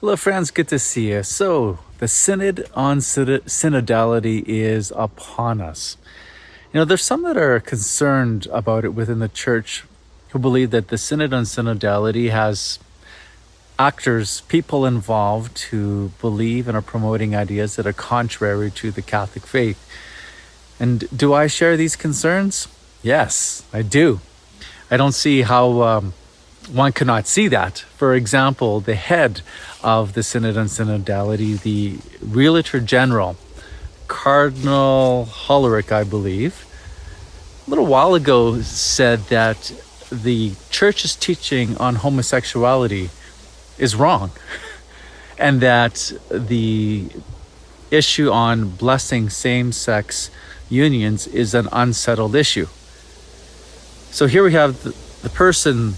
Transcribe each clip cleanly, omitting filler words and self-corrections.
Hello, friends. Good to see you. So, the Synod on Synodality is upon us. There's some that are concerned about it within the church who believe that the Synod on Synodality has actors, people involved who believe and are promoting ideas that are contrary to the Catholic faith. And do I share these concerns? Yes, I do. I don't see how one cannot see that. For example, the head of the Synod on Synodality, the Realtor General, Cardinal Hollerich, I believe, a little while ago said that the church's teaching on homosexuality is wrong, and that the issue on blessing same-sex unions is an unsettled issue. So here we have the person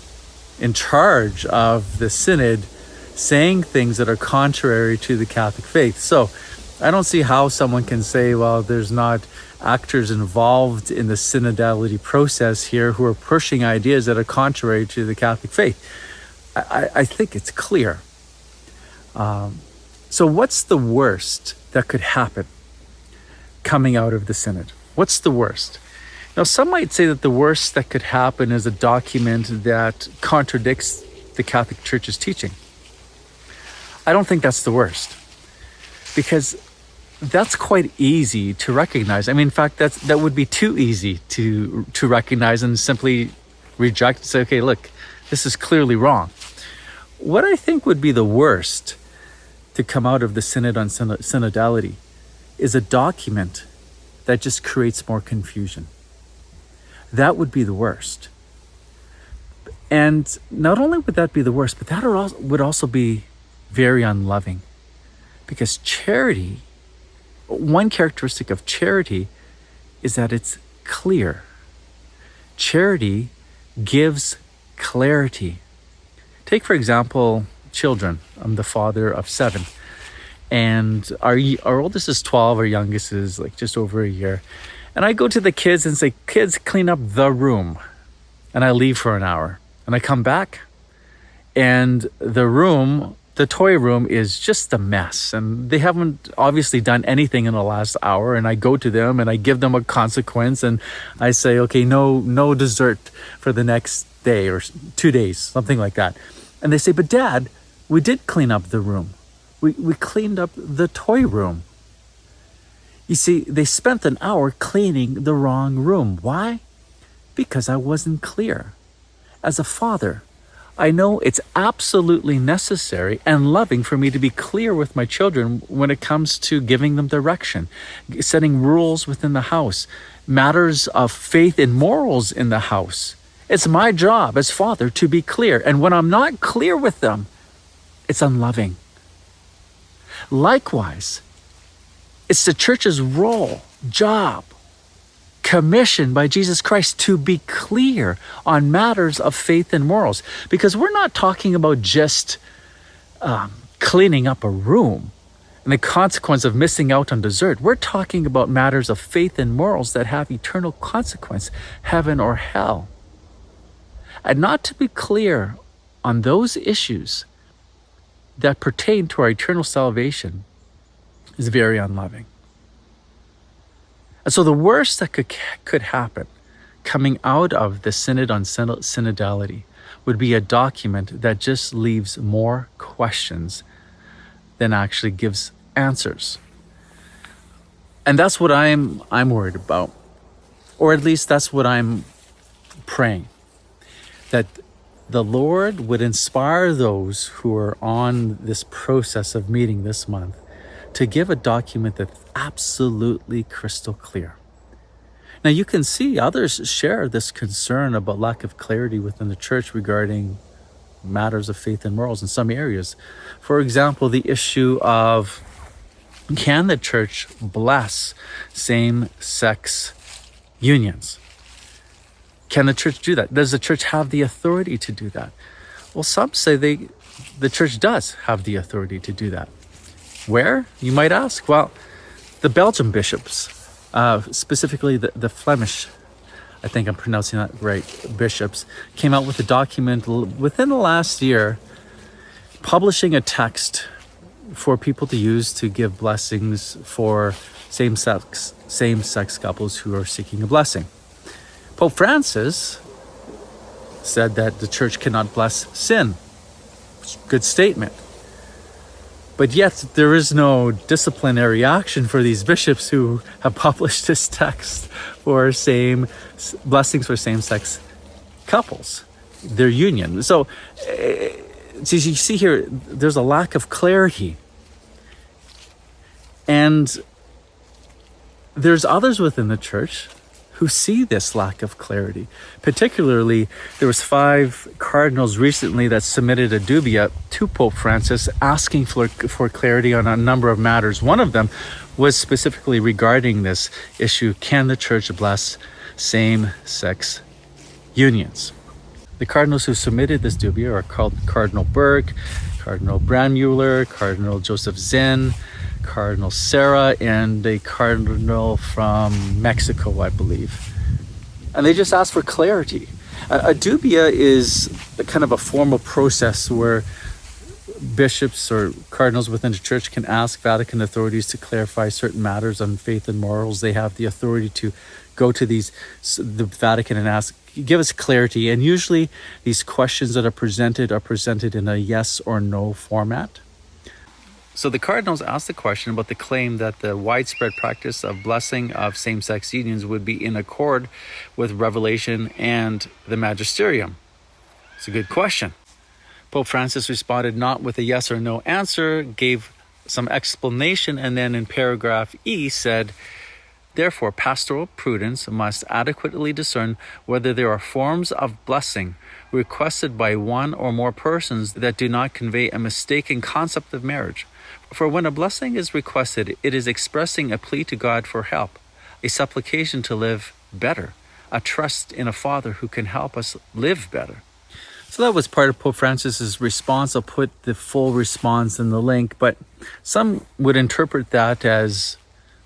in charge of the synod saying things that are contrary to the Catholic faith. So I don't see how someone can say, well, there's not actors involved in the synodality process here who are pushing ideas that are contrary to the Catholic faith. I think it's clear. So what's the worst that could happen coming out of the synod? What's the worst? Now, some might say that the worst that could happen is a document that contradicts the Catholic Church's teaching. I don't think that's the worst, because that's quite easy to recognize. I mean, in fact, that would be too easy to recognize and simply reject and say, okay, look, this is clearly wrong. What I think would be the worst to come out of the Synod on Synodality is a document that just creates more confusion. That would be the worst. And not only would that be the worst, but that would also be very unloving. Because charity, one characteristic of charity is that it's clear. Charity gives clarity. Take, for example, children. I'm the father of 7. And our oldest is 12, our youngest is like just over a year. And I go to the kids and say, kids, clean up the room. And I leave for an hour. And I come back, and the toy room is just a mess. And they haven't obviously done anything in the last hour. And I go to them and I give them a consequence. And I say, okay, no dessert for the next day or 2 days, something like that. And they say, but Dad, we did clean up the room. We cleaned up the toy room. You see, they spent an hour cleaning the wrong room. Why? Because I wasn't clear. As a father, I know it's absolutely necessary and loving for me to be clear with my children when it comes to giving them direction, setting rules within the house, matters of faith and morals in the house. It's my job as father to be clear. And when I'm not clear with them, it's unloving. Likewise, it's the church's role, job, commissioned by Jesus Christ to be clear on matters of faith and morals. Because we're not talking about just cleaning up a room and the consequence of missing out on dessert. We're talking about matters of faith and morals that have eternal consequence, heaven or hell. And not to be clear on those issues that pertain to our eternal salvation is very unloving. And so the worst that could happen coming out of the Synod on Synodality would be a document that just leaves more questions than actually gives answers. And that's what I'm worried about. Or at least that's what I'm praying. That the Lord would inspire those who are on this process of meeting this month to give a document that's absolutely crystal clear. Now, you can see others share this concern about lack of clarity within the church regarding matters of faith and morals in some areas. For example, the issue of, can the church bless same-sex unions? Can the church do that? Does the church have the authority to do that? Well, some say the church does have the authority to do that. Where, you might ask? Well, the Belgian bishops, specifically the Flemish, I think I'm pronouncing that right, bishops, came out with a document within the last year publishing a text for people to use to give blessings for same-sex couples who are seeking a blessing. Pope Francis said that the church cannot bless sin. Good statement. But yet there is no disciplinary action for these bishops who have published this text for blessings for same-sex couples, their union. So you see here, there's a lack of clarity. And there's others within the church who see this lack of clarity. Particularly, there was 5 cardinals recently that submitted a dubia to Pope Francis asking for clarity on a number of matters. One of them was specifically regarding this issue: can the church bless same-sex unions? The cardinals who submitted this dubia are called Cardinal Burke, Cardinal Brandmuller, Cardinal Joseph Zinn, Cardinal Sarah, and a cardinal from Mexico, I believe. And they just asked for clarity. A dubia is kind of a formal process where bishops or cardinals within the church can ask Vatican authorities to clarify certain matters on faith and morals. They have the authority to go to the Vatican and ask, give us clarity. And usually these questions that are presented in a yes or no format. So the cardinals asked the question about the claim that the widespread practice of blessing of same-sex unions would be in accord with Revelation and the Magisterium. It's a good question. Pope Francis responded not with a yes or no answer, gave some explanation, and then in paragraph E said, therefore, pastoral prudence must adequately discern whether there are forms of blessing requested by one or more persons that do not convey a mistaken concept of marriage. For when a blessing is requested, it is expressing a plea to God for help, a supplication to live better, a trust in a Father who can help us live better. So that was part of Pope Francis's response. I'll put the full response in the link, but some would interpret that as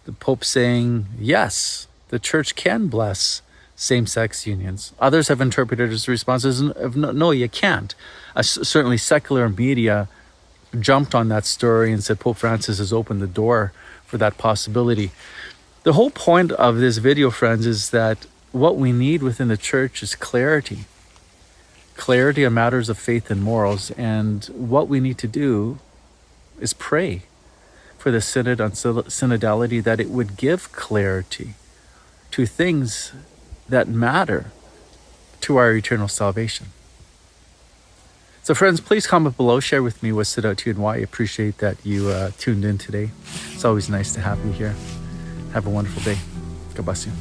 the Pope saying, yes, the church can bless same-sex unions. Others have interpreted his responses as, no, you can't. Certainly secular media jumped on that story and said Pope Francis has opened the door for that possibility. The whole point of this video, friends, is that what we need within the church is clarity. Clarity on matters of faith and morals. And what we need to do is pray for the Synod on Synodality, that it would give clarity to things that matter to our eternal salvation. So friends, please comment below, share with me what stood out to you and why. I appreciate that you tuned in today. It's always nice to have you here. Have a wonderful day. God bless you.